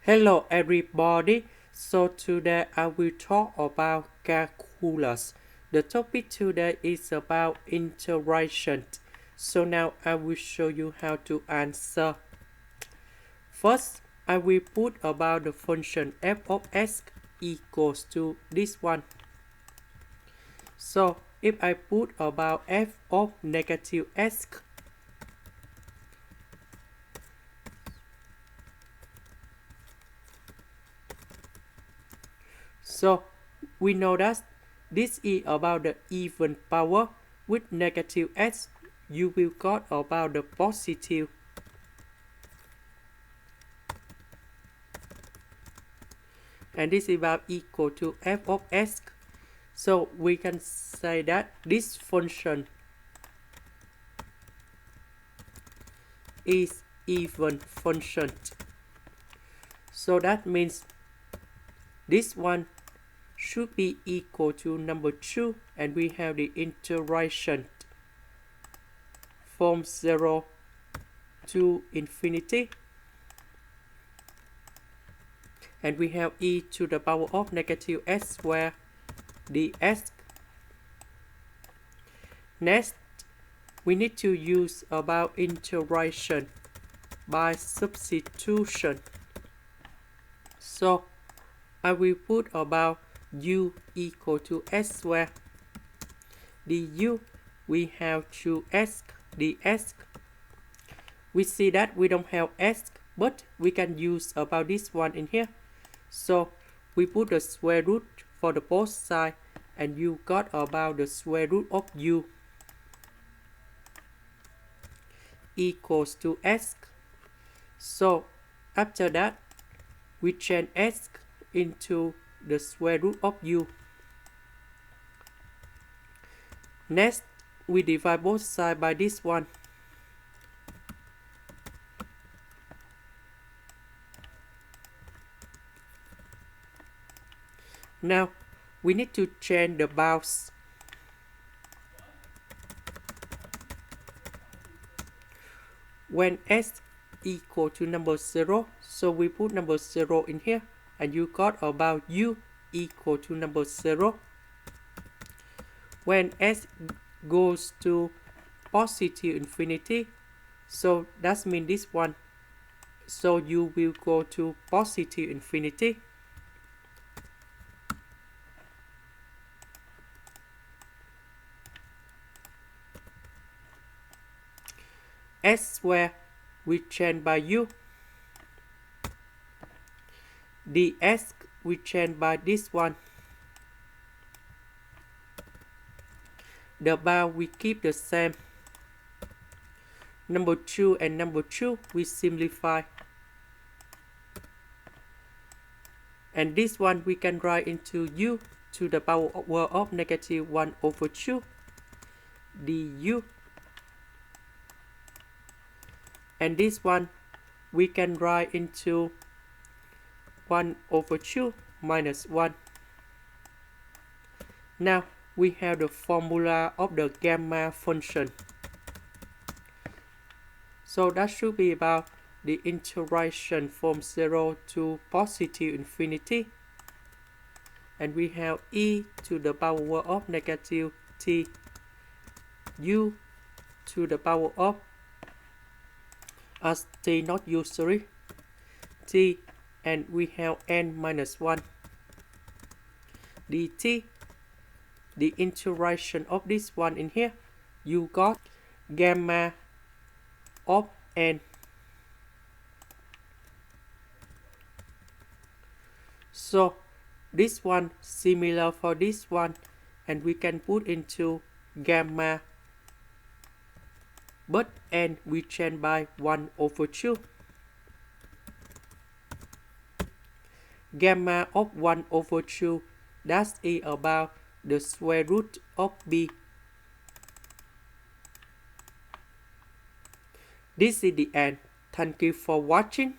Hello everybody, so today I will talk about calculus. The topic today is about integration. So now I will show you how to answer. First, I will put about the function f of s equals to this one. So if I put about f of negative s, so we know that this is about the even power. With negative s, you will got about the positive. And this is about equal to f of s. So we can say that this function is even function. So that means this one should be equal to number 2, and we have the integration from 0 to infinity. And we have e to the power of negative s squared ds. Next, we need to use about integration by substitution. So I will put about u equal to s squared du. We have 2s ds. We see that we don't have s, but we can use about this one in here. So we put the square root for the both side, and you got about the square root of u equals to s. So after that, we change s into the square root of u. Next, we divide both sides by this one. Now, we need to change the bounds. When s equal to number 0, so we put number 0 in here, and you got about u equal to number 0. When s goes to positive infinity, so that means this one, so you will go to positive infinity. S squared we change by u. ds we change by this one. The bound we keep the same. Number 2 and number 2 we simplify. And this one we can write into u to the power of negative 1 over 2 du. And this one we can write into 1 over 2 minus 1. Now we have the formula of the gamma function. So that should be about the integration from 0 to positive infinity. And we have e to the power of negative t u to the power of as t not u, sorry, t, and we have n minus 1 dt. The integration of this one in here, you got gamma of n. So this one similar for this one, and we can put into gamma, but n we change by 1 over 2. Gamma of 1 over 2, that is about the square root of b. This is the end. Thank you for watching.